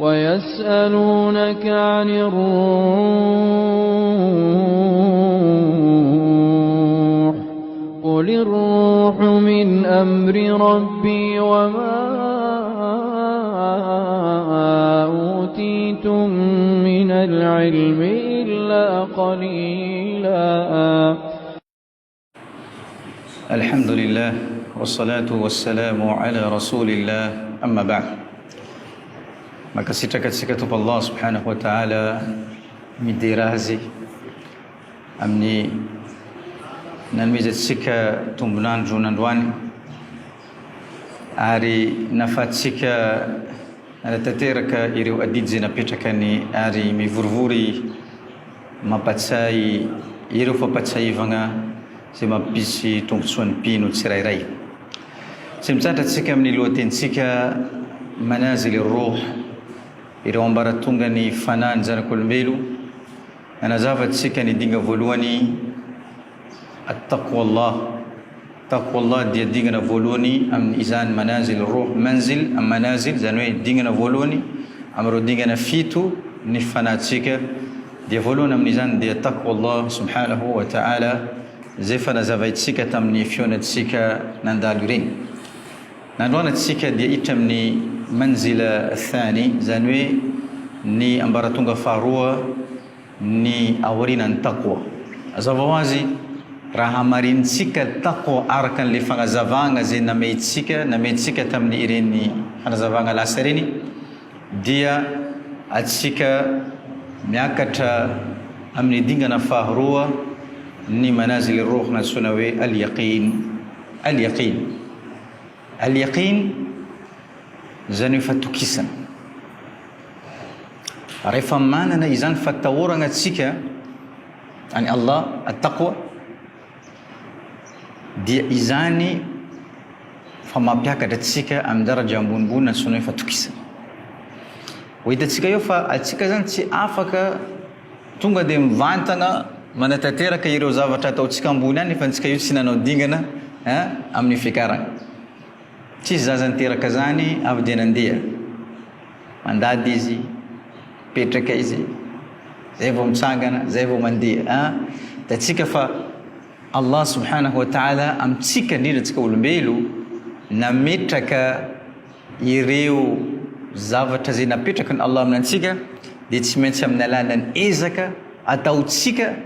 ويسألونك عن الروح قل الروح من أمر ربي وما أوتيتم من العلم إلا قليلا. الحمد لله والصلاة والسلام على رسول الله أما بعد. Maka sitrakat-sikat Allah subhanahu wa ta'ala midirazi amni nanmizat sika tumbunanjo nandroany ary nafatsika natateraka ireo adidy zay napetrakany ary mivorivory mampatsay ireo fampatsaivagna zay mampisy tombotsoan'ny mpino tsirairay. Tsy mitsandratsika amin'ny lohatenitsika manazil ar-ruh, ireo ambaratonga ny fanahany zanak'olombelo. Nanazavatsika ny dinga voalohany at-taqwallah. Taqwallah dia dingana voalohany amin'ny izany manazil ar-ruh, manzil am manazil zany hoe dingana voalohany am'ireo dingana fito ny fanahintsika. Dia voalohany amin'izany dia taqwallah subhanahu wa ta'ala zay fanazavaitsika tamin'ny fionatsika nandalo ireny. Nandroanatsika dia hiditra amin'ny manzila athani, zany hoe ny ambaratonga faharoa ny aorinan'ny taqwa. Azava ho azy raha hamarinitsika taqwa araka an'le fagnazavagna zay nametsika tamin'ny ireny fanazavagna lasa ireny, dia atsika miakatra amin'ny dingana faharoa ny manazil ar-ruh natsoina hoe al-yaqin. Al-yaqin zany hoe fatokisana. Rehefa manana izany fatahorana atsika any Allah at-taqwa, dia izany fa mampiakatra atsika amin'ny daraja ambonimbony natsoina hoe fatokisana. Ho hitatsika eo fa atsika zany tsy afaka tonga dia mivantana manatanteraka ireo zavatra ataontsika ambony any fa antsika io tsy nanao dingana amin'ny fiakarana. Tsisy zaza niteraka zany avy dia nandeha mandady izy, petraka izy, zay vao mitsangana, zay vao mandeha. Da tsika fa Allah subhanahu wa ta'ala amitsika indrindra tsika olombelo nametraka ireo zavatra zay napetraka ny Allah aminantsika, dia tsy maintsy amin'ny alanany ezaka ataotsika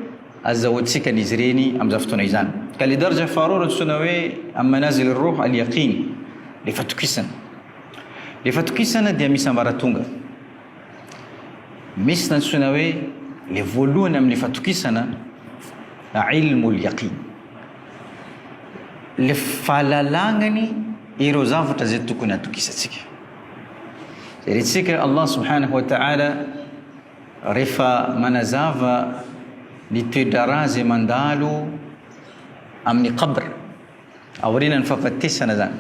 azahoantsika n'izy ireny amin'izao fotoana izany. Ka le daraja faharoa natsoina hoe amin'ny manazil ar-ruh al-yaqin, le fatokisana. Le fatokisana dia misy ambaratonga. Misy natsoina hoe le voalohany amin'ny fatokisana ilmul yaqin, le fahalalagnany ireo zavatra zay tokony hatokisantsika. Zay retsika Allah subhanahu wa ta'ala rehefa manazava ny toedrara zay mandalo amin'ny qabr, aorinan'ny fahafatesana zany.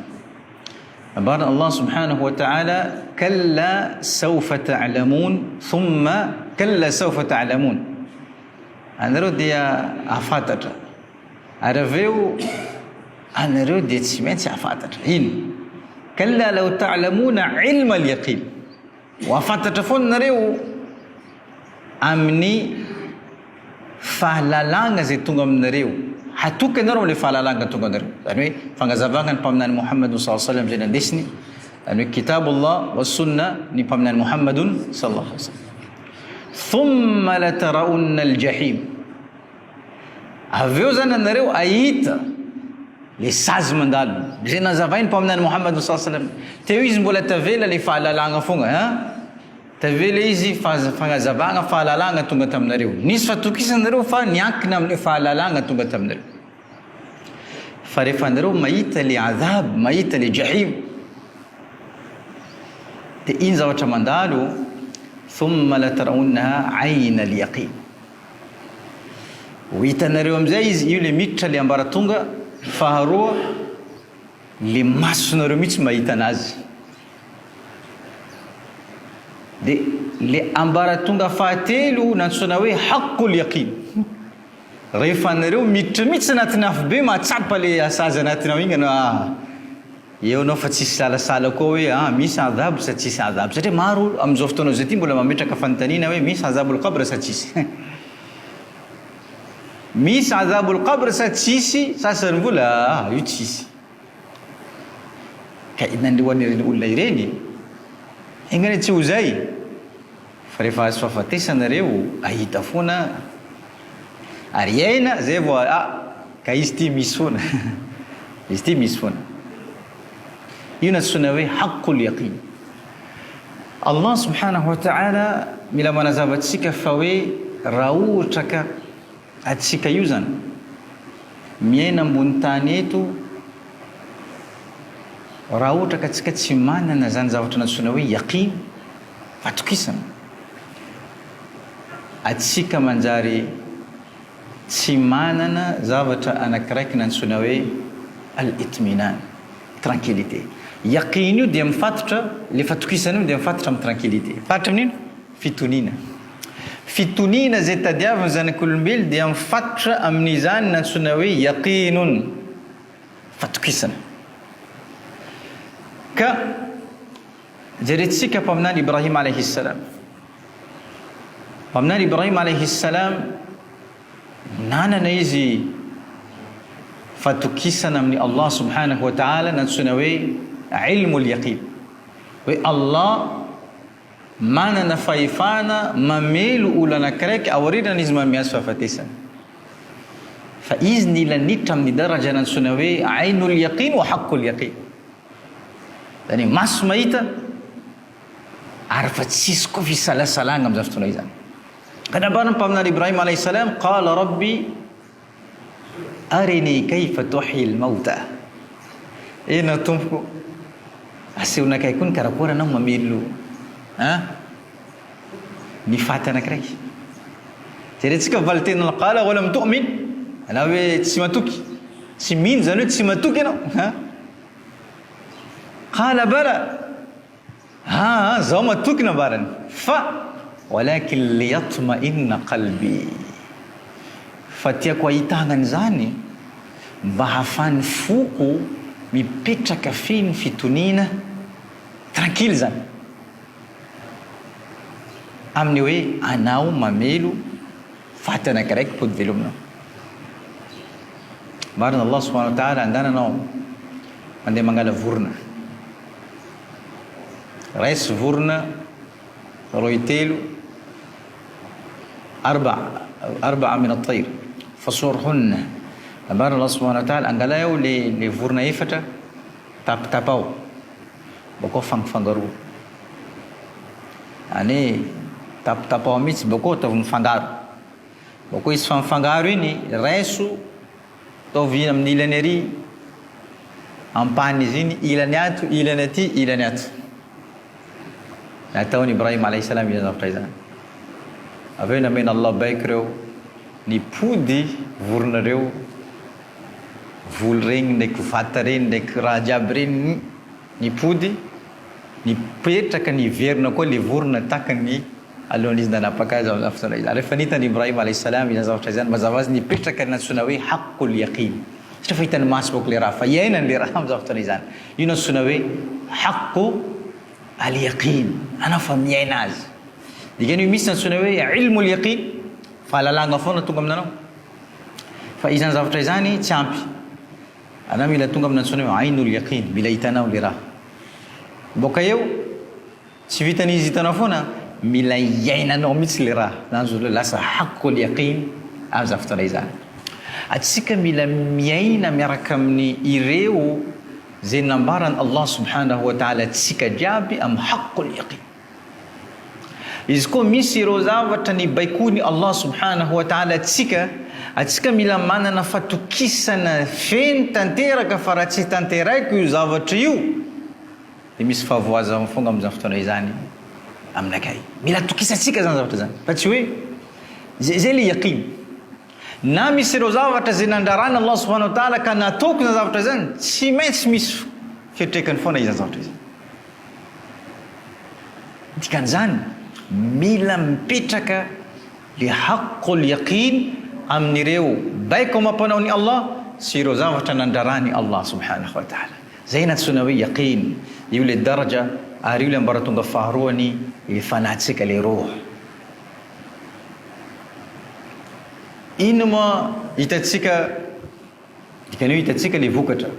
Abarana Allah subhanahu wa ta'ala kalla sawfa ta'lamun thumma kalla sawfa ta'lamun. Anareo dia afantatra, ary aveo anareo dia tsy maintsy afantatra. Ino? Kalla law ta'lamuna ilma al-yaqin. Ho afantatra foana nareo amin'ny fahalalagna zay tonga aminareo, hatoky anareo amin'le fahalalagna tonga aminareo. Zany hoe fagnazavagna ny mpaminany Muhammadun sallallahu alaihi wasallam zay nandesiny, zany hoe kitabullah wa sunna ny mpaminany Muhammadun sallallahu alaihi wasallam. Thumma lataraunna al-jahim. Aveo zany anareo ahita le sazy mandalo zay nazavainy mpaminany Muhammadun sallallahu alaihi wasallam. Teo izy mbola tavela le fahalalagna fogna, tavela izy fagnazavagna fahalalagna tonga taminareo. Nisy fatokisanareo fa niankina amin'ny fahalalagna tonga taminareo. Fa rehefa anareo mahita le adhab, mahita le jahim, dia iny zavatra mandalo, thumma lataraunnaha ayna al-yaqin. Ho hitanareo amizay izy, io le miditra le ambaratonga faharoa, le masonareo mihitsy mahita anazy. Dia le ambaratonga fahatelo natsoina hoe haqqul yaqin. Rehefa anareo miditra mihitsy anatin'ny afo be, mahatsapa le asazy anatinao igny anao, eo anao fa tsisy salasala koa hoe misy adhabu sa tsisy adhabu satria maro amin'izao fotoana zay ty mbola mametraka fanontaniana hoe misy adhabul qabr sa tsisy misy adhabul qabr sa tsisy sasany mbola io tsisy ka nandehoan'ireny olona ireny engany tsy ho zay fa rehefa azo fahafatesanareo ahita foana ary aina zay vao ka izy ty misy foana izy ty misy foana io natsoina hoe haqqul yaqin Allah subhanahu wa ta'ala mila manazava atsika fa hoe raha ohatra ka atsika io zany miaina ambony tany eto raha ohatra ka atsika tsy manana zany zavatra natsoina hoe yaqin fatokisana atsika manjary tsy manana zavatra anakiraiky natsoina hoe al-itminan tranquillité yaqin io dia mifatotra le fatokisana io dia mifatotra amin'ny tranquillité fatotra amin'ino fitonina fitonina zay tadiaviny zanak'olombelo dia mifatotra amin'izany natsoina hoe yaqinun fatokisana ka jerentsika paminany Ibrahim alayhi salam paminany Ibrahim alayhi salam nanana izy fatokisana amin'ny Allah subhanahu wa ta'ala natsoina hoe ilmul yaqin hoe Allah manana fahefana mamelo olo anakiraiky aoriana izy mamiazo fahafatesana fa izy nilanitra amin'ny daraja natsoina hoe ainul yaqin wa haqqul yaqin zany maso mahita ary fa tsisy koa fisalasalagna amin'izany fotoana izany ka nabarana paminany Ibrahim alayhi salam qala rabbi arini kayfa tuhyi al-mauta ena tompoko asehonakay koa ny karakory anao mamelo ny faty anakiraiky jerentsika valitena qala walam tu'min ana hoe tsy matoky tsy mino zany hoe tsy matoky ianao qala bala zao matoky nabarany fa walakin liyatma'inna qalbi fa tiako ahitana an'izany mba hafany foko mipetraka feny fitonina tranquille zany amin'ny hoe anao mamelo faty anakiraiky pody velo aminao marina Allah subhanahu wa ta'ala andananao mandeha mangala vorona raisy vorona roy telo arba'a min at-tayr fasurhunna ambarana Allah subhanahu wa ta'ala angala eo le vorona efatra tapatapao bakao fangafangaroa ane tapatapao mihitsy bakao ataovy mifangaro bakao izy famifangaro iny raiso ataovy amin'ny ilany ary ampany izy iny ilany ato ilany aty ilany ato nataony Ibrahim alayhi salam izany zavatra izany aveo namena Allah baiky reo nipody voronareo volo regny ndraiky vata regny ndraiky raha jiaby regny nipody nipetraka niverina koa le vorona takany alohan'izy nanapaka azy amin'ny fotoana izany rehefa nitany Ibrahim alayhi salam izany zavatra izany mazava azy nipetraka natsoina hoe haqqul yaqin satria fa hitany maso bako le raha fa iainany le raha amin'ny zavatra izany io natsoina hoe haqqu al-yaqin ana fa miaina azy dikany io misy natsoina hoe ilmul yaqin fahalalagna foana tonga aminanao fa izany zavatra izany tsy ampy ana mila tonga amin'ny natsoina hoe ainul yaqin mila hitanao le raha boka eo tsy vitan'izy hitanao foana mila iainanao mihitsy le raha zany zao lasa haqqul yaqin amin'ny fotoana izany atsika mila miaina miaraka amin'ny ireo zay nambarany Allah subhanahu wa ta'ala tsika jiaby amin'ny haqqul yaqin izy koa misy ireo zavatra ny baikony Allah subhanahu wa ta'ala atsika mila manana fatokisana feny tanteraka fa raha tsy tanteraiko io zavatra io dia misy fahavoazana fonga amin'izany fotoana izany aminakay mila tokisatsika zany zavatra zany fa tsy hoe zay le yaqin na misy ireo zavatra zay nandrarana Allah subhanahu wa ta'ala ka nataoko zany zavatra zany tsy maintsy misy fiatrekany foana izany zavatra izany dikan'izany mila mipetraka le haqqul yaqin amin'ireo baiko amam-panaony Allah sy ireo zavatra nandrarany Allah subhanahu wa ta'ala zay natsoina hoe yaqin. Io le daraja ary io le ambara tonga faharoany ifanatsika le roh. Ino ma hitatsika dikany hoe hitatsika le vokatra.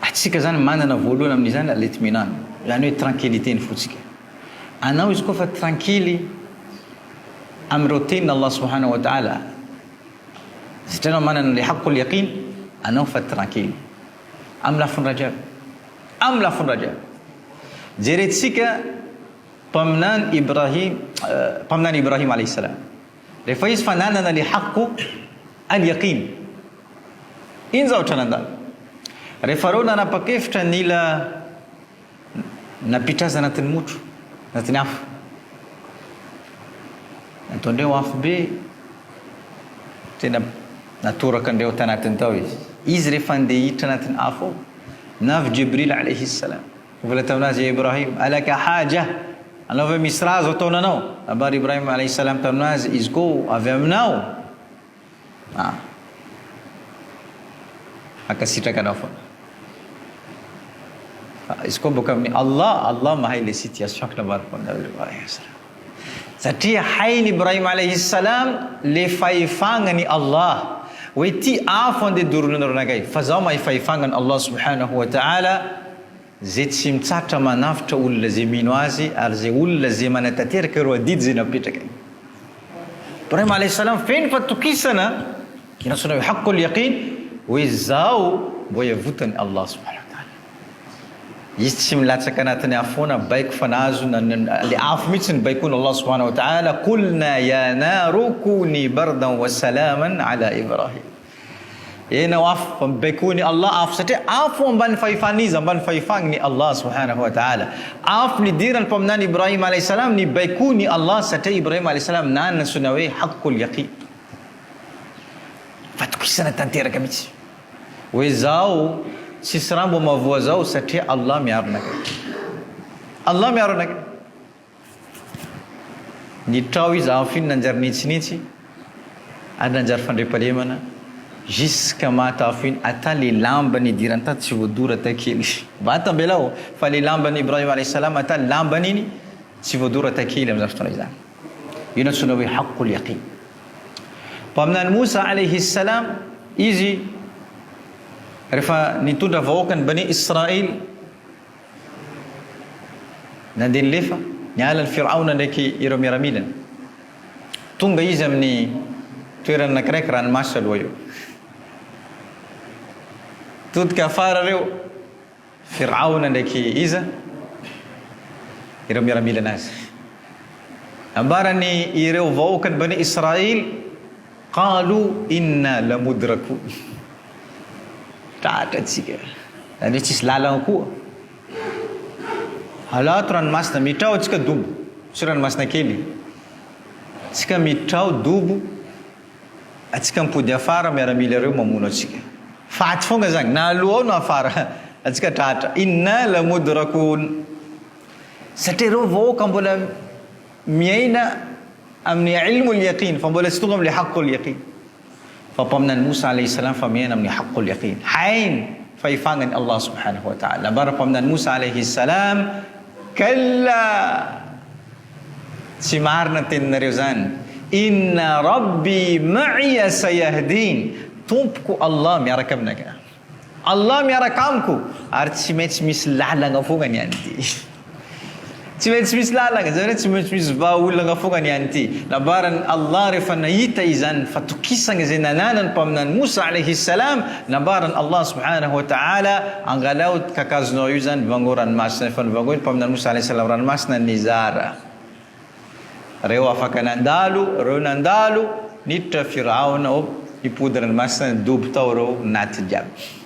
Atsika zany manana voalohany amin'izany al-itminan, zany hoe tranquillité ny fotsika. Anao izy koa fa tranquille am'ireo tenin'i Allah subhanahu wa ta'ala, satria anao manana le haqqul yaqin, anao fa tranquille amin'ny lafiny raha jiaby, amin'ny lafiny raha jiaby. Jerentsika paminany Ibrahim alayhi salam, rehefa izy fa nanana le haqqu al-yaqin, iny zao ohatra nandalo. Rehefa reo nanapa-kevitra nila napitraza anatin'ny motro, anatin'ny afo, nataondreo afo be, tena natoraka andreo tanatiny tao izy. Izy rehefa andeha hiditra anatin'ny afo, navy Jibril alayhi salam, mivola taminazy ya Ibrahim, alaka haja, anao ve misy raha zao ataonanao? Abary Ibrahim alayhi salam taminazy, izy koa avy aminao, akasitraka anao foana. Izy koa boka amin'ny Allah mahay le situation satria hainy Ibrahim alayhi salam le fahefagnany Allah hoe ty afo andeha doronanareo anakay, fa zaho mahay fahefagnany Allah subhanahu wa ta'ala zay tsy mitsatra manafitra olona zay mino azy ary zay olona zay manatanteraka ireo adidy zay napetraka. Ibrahim alayhi salam feno fatokisana kinasona hoe haqqul yaqin hoe zaho mbo iavotany Allah subhanahu wa ta'ala. Izy tsy milatsaka anatiny afona baiko fa nahazo le afo mihitsy ny baikony Allah subhanahu wa ta'ala, qulna ya naru kuni bardan wa salaman ala Ibrahim. Enao afo fa mibaikony Allah afo satria afo ambany fahefana izy, ambany fahefagny Allah subhanahu wa ta'ala. Afo nidirany paminany Ibrahim alayhi salam ni baikony Allah satria Ibrahim alayhi salam nanana sona hoe haqqul yaqin. Fatokisana tanteraka mihitsy hoe zao tsisy raha mbo mavoa zao satria Allah miaro anakay, Allah miaro anakay. Nitrao izy afo iny nanjary nitsinitsy ary nanjary fandriampalemana jusqu'à mata afo iny, ata le lamba nidirany tato tsy voadora takely, vata mbelao fa le lambany Ibrahim alayhi salam ata lambany iny tsy voadora takely amin'izany fotoana izany. Io nantsona hoe haqqul yaqin. Paminany Musa alayhi salam, izy rehefa nitondra vahoaka ny Bani Israel nandeha nilefa niala ny Firaona ndraiky ireo miaramilany, tonga izy amin'ny toerana anakiraiky ranomasy aloha eo, todika afara reo Firaona ndraiky iza ireo miaramila anazy, ambarany ireo vahoaka ny Bani Israel, qalu inna la mudrakun, tratra tsika zany hoe tsisy lalana koa, halato ranomasina mitrao tsika dobo, sy ranomasina kely, tsika mitrao dobo, atsika mipody afara miaramila reo mamono atsika, faty fonga zany na aloha ao no afara, atsika tratra inna la mudrakun. Satria reo vahoaka mbola miaina amin'ny ilmul yaqin, fa mbola tsy tonga amin'ny haqqul yaqin. Fa paminany Musa alayhi salam fa miaina amin'ny haqqul yaqin, hainy fahefagnany Allah subhanahu wa ta'ala. Bara paminany Musa alayhi salam, kalla, tsy marina teninareo zany, inna rabbi ma'iya sayahdin, tompoko Allah miaraka aminaka, Allah miaraka amiko ary tsy maintsy misy lalana fogna ny an'ity. Tsy maintsy misy lalana, zany hoe tsy maintsy misy vahaolana fogna ny an'ity. Nabarany Allah rehefa nahita izany fatokisana zay nananany paminany Musa alayhi salam, nabarany Allah subhanahu wa ta'ala, angalao kakazonao io zany vango ranomasina, fa nivangoiny paminany Musa alayhi salam ranomasina nizara. Reo afaka nandalo, reo nandalo, niditra Firaona nipody ranomasina dobo tao reo naty jiaby.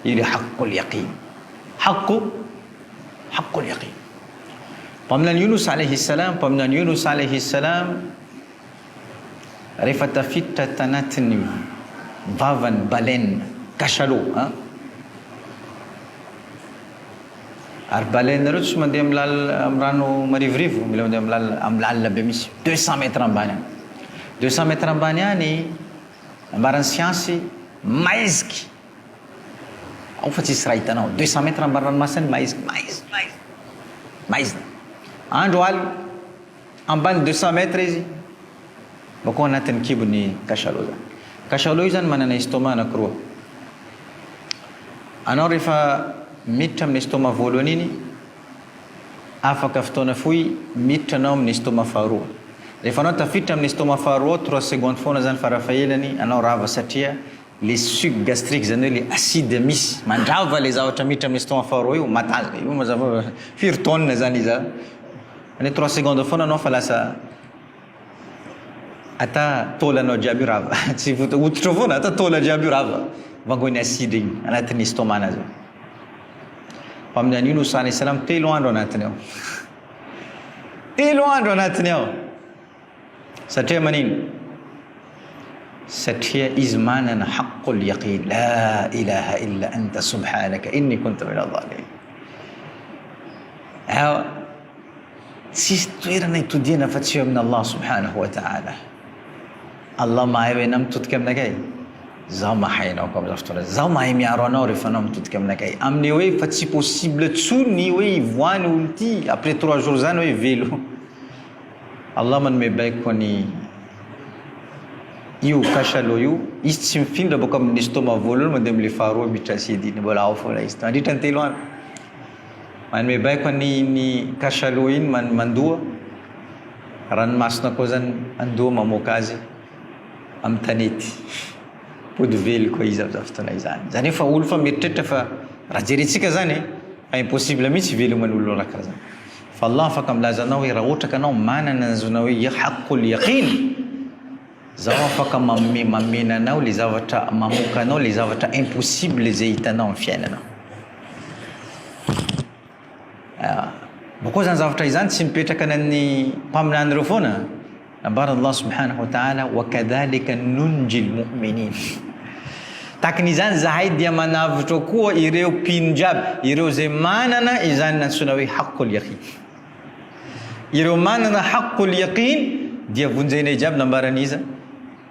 Io haqqul yaqin, haqqul yaqin. Paminany Yunus alayhi salam, paminany Yunus alayhi salam rehefa tafiditra tanatin'ny vavany baleine cachalot, ary baleine reo tsy mandeha amin'ny rano marivorivo, mila mandeha amin'ny lalina be misy 200 mètres ambany any, 200 mètres ambany any ambaran'ny siansy maiziky ao fa tsisy raha hitanao 200 metres ambany ranomasina maizina andro aly ambany 200 metres izy bakao anatin'ny kibony cachalot zany. Cachalot io zany manana estomac anankiroa. Anao rehefa miditra amin'ny estomac voalohany iny afaka fotoana fohy miditra anao amin'ny estomac faharoa. Rehefa anao tafiditra amin'ny estomac faharoa 3 secondes foana zany farafahelany anao rava satria le suc gastrique zany hoe le acide misy mandrava le zavatra miditra amin'ny estomac faharoa io matazana io mazava firy tonne zany izy any 3 secondes foana anao fa lasa ata tôlanao jiaby rava tsy vototra foana ata tôla jiaby rava vangoiny acide igny anatin'ny estomac nazy. Fa amin'ny anio Musa alayhi salam 3 andro anatiny ao 3 andro anatiny ao satria manino satria izy manana haqqul yaqin la ilaha illa anta subhanaka inni kuntu min adh-dhalimin. Tsisy toerana itodiana fa tsy eo amin'ny Allah subhanahu wa ta'ala. Allah mahay hoe nam mitodika aminakay zaho mahay anao ko amin'izao fotoana zaho mahay miaro anao rehefa anao mitodika aminakay amin'ny hoe fa tsy possible tsony hoe ivoany olo ty après 3 jours zany hoe velo. Allah manome baiko ny io cachalot io izy tsy mifindra baka amin'ny estomac voalohany mandeha am'le faharoa miditra acide iny mbola ao foana izy mandritra ny 3 andro manome baiko ny cachalot iny mandoa ranomasina koa zany andoa mamoaka azy amin'ny tanety pody velo koa izy amin'izao fotoana izany zany hoe fa olo fa mieritreritra fa raha jerentsika zany fa impossible mihitsy velomany olo raha karaha zany. Fa Allah afaka milaza anao hoe raha ohatra ka anao manana azona hoe haqqul yaqin zaho afaka mamena anao le zavatra mamoaka anao le zavatra impossible zay hitanao amin'ny fiainanao. Bakao zany zavatra izany tsy mipetraka ny mpaminany ireo foana. Nambarana Allah subhanahu wa ta'ala wa kadhalika nunji almu'minin. Takan'izany zahay dia manavitra koa ireo mpino jiaby ireo zay manana izany nantsona hoe haqqul yaqin. Ireo manana haqqul yaqin dia vonjainay jiaby nambarana iza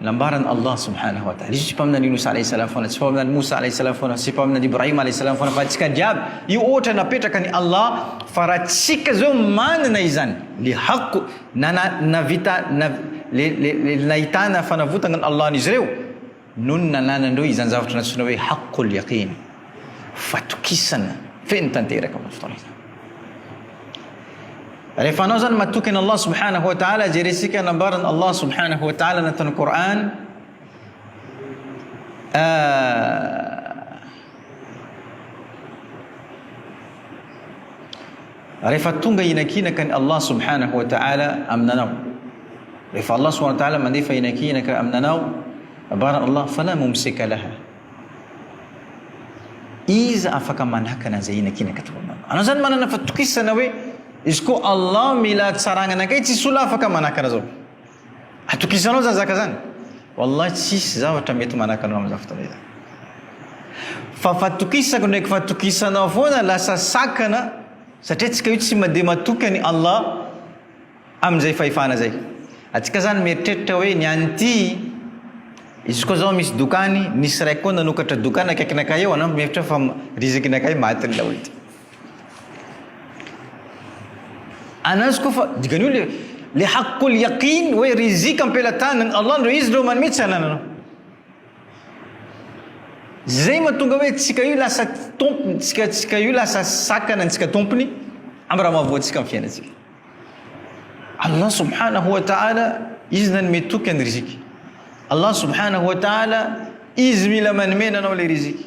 nambaran Allah subhanahu wa ta'ala. Izy paminany Musa alayhi salam foana, tsy paminany Musa alayhi salam foana, tsy paminany Ibrahim alayhi salam foana fa tsika jiaby io ohatra napetraka ny Allah fa raha tsika zao manana izany le haqq navita le nahitana fanavotana Allah n'izy ireo nun nananandreo izany zavatra nantsona hoe haqqul yaqin fatokisana feno tanteraka amin'ny fotoana izany. Rehefa anao zany matokana Allah subhanahu wa ta'ala jeresika nambaran Allah subhanahu wa ta'ala anatin'ny Qur'an rehefa tonga inakinaka ny Allah subhanahu wa ta'ala aminanao rehefa Allah subhanahu wa ta'ala mandefa inakinaka aminanao nambaran Allah fala mumsika laha izy afaka manakana zay inakinaka tomanao. Anao zany manana fatokisana hoe izy ko Allah mila tsaragna anakay tsisy olo afaka manakana zao atokisanao zany zaka zany wallahi tsisy zavatra mety manakanao amin'izao fotoana izany fa fatokisako ndraiky fatokisanao foana lasa sakana satria tsika io tsy mandeha matokany Allah amin'izay fahefana zay. Atsika zany mieritreritra hoe ny anty izy koa zao misy dokany nisy raiky koa nanokatra dokany akaikinakay eo anao mihevitra fa rizikinakay maty ny laolo ty anazy koa fa digany io le haqqul yaqin hoe rizika ampelantanany Allah ndreo izy reo manome tsy anananao zay mahatonga hoe tsika io lasa tompony tsika io lasa sakana antsika tompony amin'ny raha mahavoatsika amin'ny fiainantsika. Allah subhanahu wa ta'ala izy nanome tokany riziki. Allah subhanahu wa ta'ala izy mila manomena anao le riziki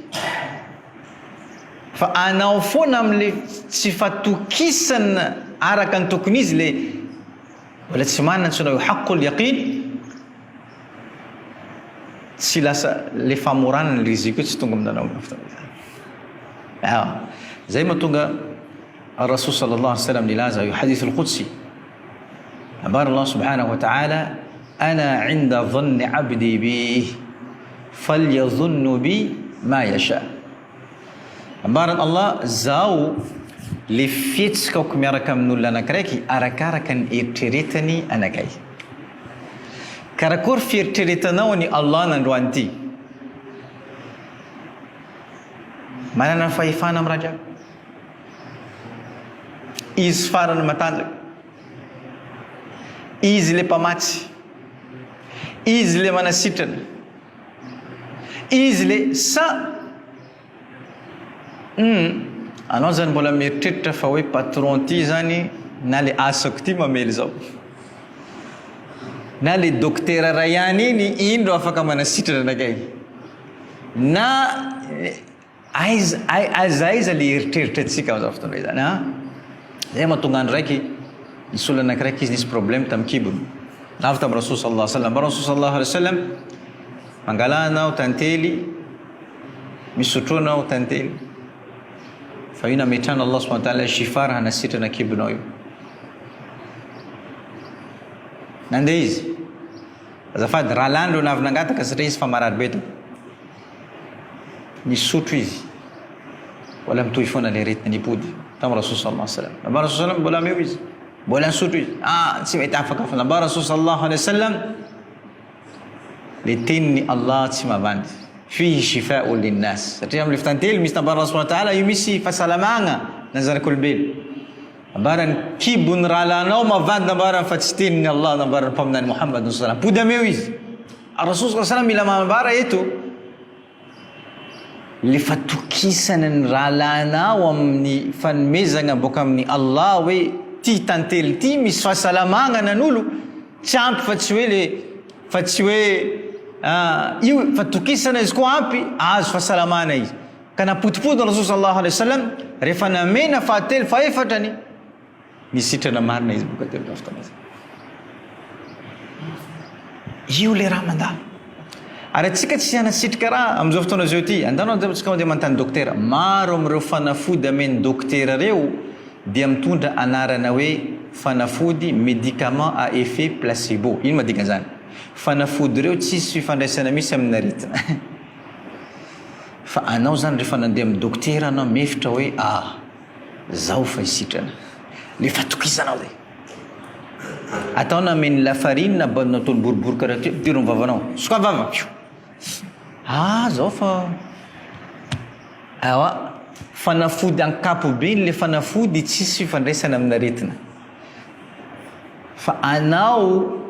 fa anao foana amin'le tsy fatokisana araka ny tokony izy le wala tsy manana antsona hoe haqqul yaqin tsy lasa le famoranana le riziki tsy tonga aminanao zay mahatonga الرسول صلى الله عليه وسلم للازم في حديث القدسي أخبر الله سبحانه وتعالى أنا عند ظن عبدي بي فليظن بي ما يشاء. أخبر الله زاو لفيتسك وكميركم نولا نكريكي أركاركن إرتريتني أنا كي كركور في ارتريتناوني الله نروانتي manana fahefana amin'ny raha jiaby. Izy farany matanjaka, izy le mpamatsy, izy le manasitrana, izy le anao zany mbola mieritreritra fa hoe patron ty zany na le asako ty mamely zao, na le dokotera ray ihany iny ro afaka manasitrana nakay, na aiza le eritreritra atsika amin'izao fotoana zany a. Zay mahatonga andro raiky nisy olona anakiraiky izy nisy problème tamin'ny kibony, avy tamin'ny Rasul sallallahu alaihi wasallam. Rasul sallallahu alaihi wasallam mangalanao tantely, misotroanao tantely, fa io nametrana Allah subhanahu wa ta'ala shifar hanasitrana kibonao io. Nandeha izy azafady raha lany ro navy nangataka satria izy fa marary be to, misotro izy wala mitohy foana le retina nipody tamin'ny Rasul sallallahu alaihi wasallam. Namba Rasul sallam mbola meo izy, mbola misotro izy, tsy mety afaka fa namba Rasul sallallahu alaihi wasallam le teniny Allah tsy mavandy, fihi shifa'un linnas, satria am'le fitantely misy namba Allah subhanahu wa ta'ala io misy fahasalamagna na zanak'olombelo. Nambarany kibony raha lanao mavandy nambarany fa tsy teniny Allah, nambarany mpaminany Muhammad sallallahu alaihi wasallam. Pody meo izy. Rasul sallallahu alaihi wasallam mila mambara eto le fatokisana ny raha lanao amin'ny fanomezana boka amin'ny Allah hoe ty tantely ty misy fahasalamagna nan'olo tsy ampy fa tsy hoe io fatokisana izy koa ampy azo fahasalamana izy. Ka napotipody Rasul sallallahu alaihi wasallam rehefa namena fahatelo faefatrany nisitrana marina izy boka telo fotoana zay. Io le raha mandalo. Ary atsika tsy hanasitrika raha amin'izao fotoana zao ty. Andanao tsika mandeha manontany dokotera, maro amin'ireo fanafody amen'ny dokotera reo dia mitondra anarana hoe fanafody médicament à effet placebo. Ino madikan'izany? Fanafody reo tsisy fifandraisana misy amin'ny aretina. Fa anao zany rehefa nandeha amin'ny dokotera anao mefitra hoe zao fa hisitrana, le fatokisanao zay. Ataona amen'ny lafarine na banina toy boribory karaha ty, tiro ny vavanao, soka vava. Zao fa fanafody ankapobeny le fanafody tsisy fifandraisana amin'ny aretina. Fa anao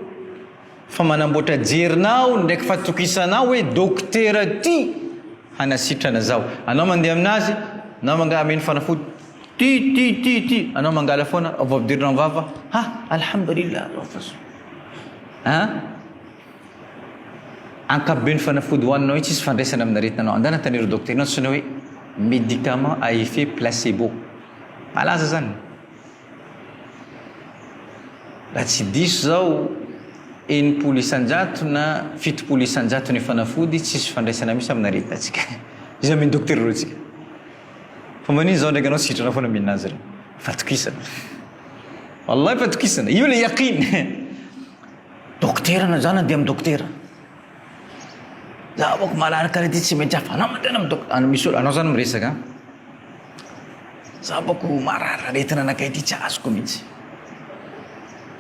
fa manamboatra jerinao ndraiky fatokisanao hoe dokotera ty hanasitrana zao. Anao mandeha aminazy, anao mangala amen'ny fanafody ty, anao mangala foana avy ampidirina amin'ny vava, alhamdulillah. Ankapobeny fanafody hoaninao io tsisy fifandraisana amin'ny aretinanao. Andana tanero dokotera nao tsona hoe médicament à effet placebo. Malaza zany. Raha tsy diso zao 9 isan-jato na 7 isan-jato ny fanafody tsisy fifandraisana misy amin'ny aretinantsika. Izy amen'ny dokotera reo tsika. Fa manino zao ndraiky anao sitrana foana aminazy reo. Fatokisana. Wallahi fatokisana. Io le yaqin. Dokotera na zany andeha amin'ny dokotera. Zaho boko malary karaha ty tsy mety hafa. Anao mandeha amin'ny dokotera. Misy olo anao zany miresaka. Zaho boko marary aretina anakay ty tsy azoko mihitsy.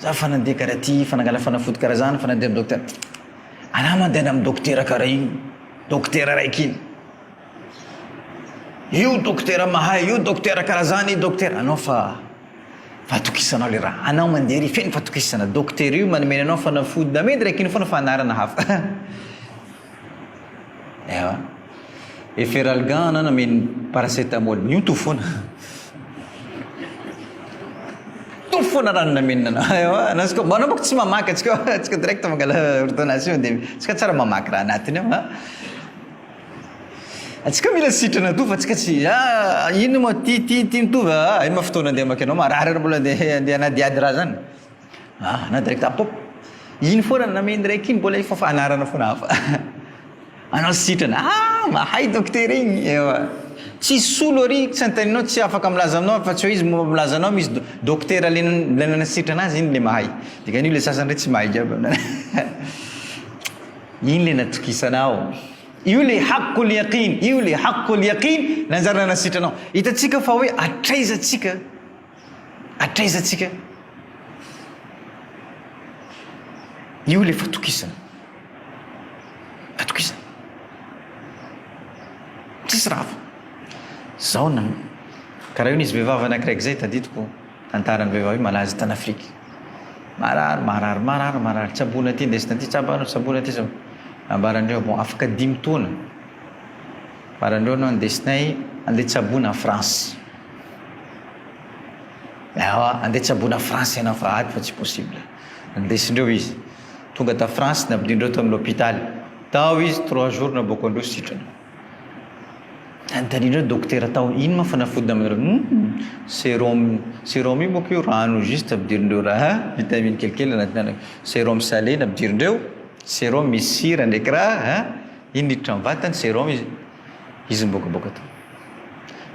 Zaho fa nandeha karaha ty, fa nangala fanafody karaha zany, fa nandeha amin'ny dokotera. Anao mandeha amin'ny dokotera karaha io, dokotera raiky iny. Io dokotera mahay, io dokotera karaha zany, dokotera. Anao fa fatokisanao le raha. Anao mandeha ry feno fatokisana. Dokotera io manomena anao fanafody namedy raiky iny foana fa anarana hafa. Ewa. Efferalgan na nameny paracetamol. Io to foana. To foana rano namenina anao. Ewa. Anasiko manao boko tsy mamaky atsika direct mangala ordonnance dia tsika tsara mamaky raha anatiny ao. Atsika mila sitrana to fa tsika tsy ino mo ty mitovy ino ma fotoana andeha maky anao marary mbola andeha anadiady raha zany. Na direct pop. Ino foana nameny raiky iny mbola fa anarana foana hafa. Anao sitrana mahay dokotera igny. Ewa. Tsy solo ary tsy antaninao tsy afaka milaza aminao fa tsy hoe izy milaza anao misy dokotera le nanasitrana azy iny le mahay. Dikan'io le sasany re tsy mahay jiaby. Iny le natokisanao. Io le haqqul yaqin, io le haqqul yaqin nanjara nasitranao. Hitatsika fa hoe atraizatsika. Io le fatokisana. Tsisy raha. zao na karaha io nisy vehivavy anakiraiky zay tadidiko tantaran'ny vehivavy malaza tany Afrika marary tsabona aty ndesina aty tsabona aty ambarandreo bon afaka 5 taona ambarandreo no andesinay andeha tsabona France andeha tsabona France ianao fa aty fa tsy possible andesindreo izy tonga ta France nampidindreo tao amin'ny hôpital tao izy 3 jours naboko andreo sitrana antanindreo docteur tao ino ma fanafodina aminareo sérum io moko io rano juste ampidirindreo raha vitamine kelikely anatinana sérum salé nampidirindreo sérum misy sira ndraiky raha ino liditra amin'ny vatany sérum izy mibokaboka tao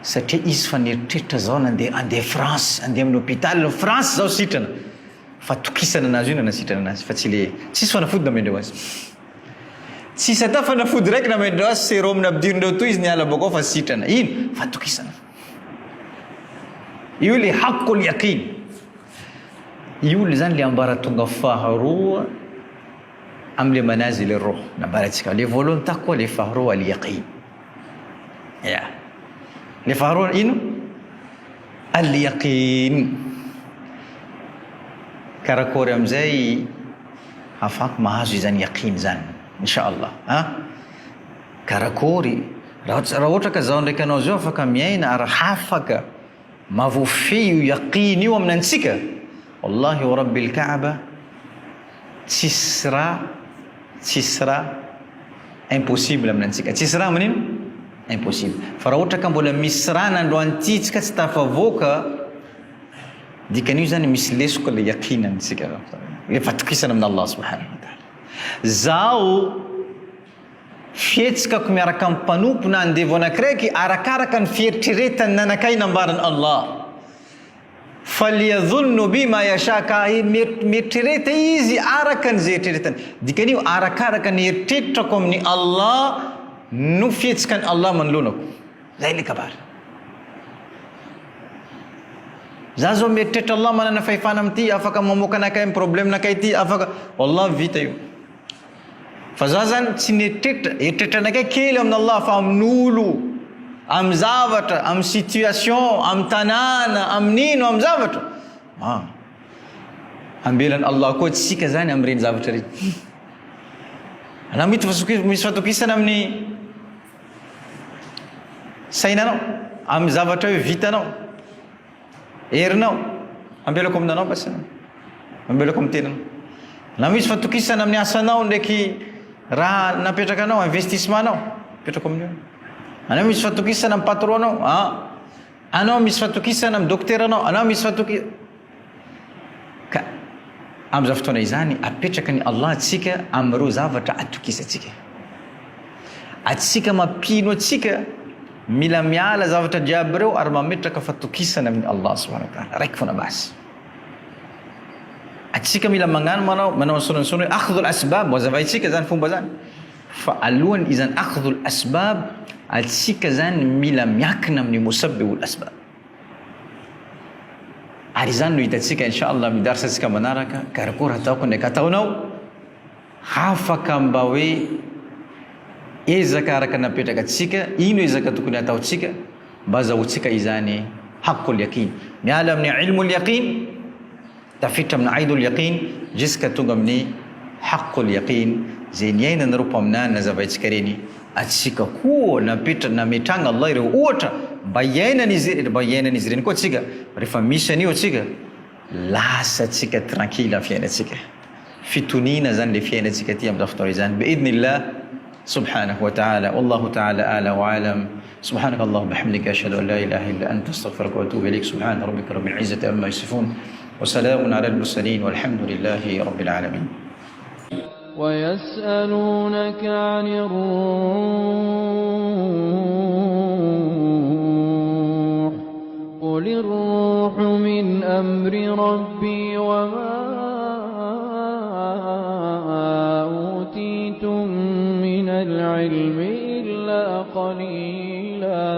satria izy fa nieritreritra zao andeha France andeha amin'ny hôpital France zao sitrana fa tokisana anazy io nanasitrana anazy fa tsy le tsisy fanafody namendreo azy tsisy ata fanafody raiky namendreo azy sérum nampidirindreo toy izy niala bokao fa sitrana ino fa tokisana io le haqqul yaqin io le zany le ambara tonga faharoa amle manazil ar-ruh nambaratsika le voalohany ta koa le faharoa al yaqin le faharoa ino al yaqin karakory amizay afaka mahazo izany yaqin zany inshallah karakory raha ohatra ka zao ndraiky anao zao afaka miaina ary hafaka mavofe io yaqin io aminantsika wallahi wa rabbil kaaba tsisy raha impossible aminantsika tsisy raha manino impossible fa raha ohatra ka mbola misy raha nandroantsika tsy tafavoaka dikan'io zany misy lesoka le yaqin amintsika le fatokisana amin'ny Allah subhanahu wa ta'ala zao fihetsikako miaraka amin'ny mpanompo na andevo anakiraiky arakaraka ny fieritreretany nanakay nambarany Allah falyadhunnu bima yasha ka mieritreretra izy araka ny zay eritreretany dikan'io arakaraka ny eritreretrako amin'ny Allah no fihetsikany Allah manolonako zay le kabara za zao mieritreritra Allah manana fahefana amity afaka mamoaka anakay amin'ny problème nakay ty afaka wallah vita io fa za zany tsy nieritreritra anakay kely amin'ny Allah fa amin'olo amin'ny zavatra amin'ny situation amin'ny tanàna amin'ino amin'ny zavatra ambelany Allah koa tsika zany amin'ireny zavatra reny ana misy fatokisana amin'ny sainanao amin'ny zavatra hoe vitanao herinao ambelako aminanao basi ambelako amin'ny tenanao na misy fatokisana amin'ny asanao ndraiky raha napetraka anao investissement anao petrako amin'io ana misy fatokisana amin'ny patron anao anao misy fatokisana amin'ny docteur anao misy fatokisana ka amin'izao fotoana izany apetraka ny Allah atsika amin'ireo zavatra atokisantsika atsika mampino atsika mila miala zavatra jiaby reo ary mametraka fatokisana amin'ny Allah subhanahu wa ta'ala raiky fona basi atsika mila magnano manao sononsony akhdhul asbab wazavaitsika zany fomba zany fa alohany izany akhdhul asbab atsika zany mila miakina amin'ny musabbihul asbab ary zany no hitatsika inshallah midarsa atsika manaraka karakory hataoko ndraiky ataonao hafaka mba hoe ezaka araka napetraka atsika ino ezaka tokony ataotsika mba azahotsika izany haqqul yaqin miala amin'ny ilmul yaqin tafitra amin'ny ainul yaqin jusqu'à tonga amin'ny haqqul yaqin zay niaina nareo mpaminany na zavaitsika reny atsika koa nametragna Allah ireo ohatra mba iainan'izy reny koa atsika rehefa misy an'io atsika lasa atsika tranquille amin'ny fiainatsika fitonina zany le fiainatsika ty amin'izao fotoana izany biidnillah سبحانه وتعالى والله تعالى أعلى وأعلم سبحانك اللهم وبحمدك أشهد أن لا إله إلا أنت أستغفرك وأتوب إليك سبحان ربك رب العزة عما يصفون وسلام على المرسلين والحمد لله رب العالمين ويسألونك عن الروح قل الروح من أمر ربي وما أوتيتم من العلم إلا قليلا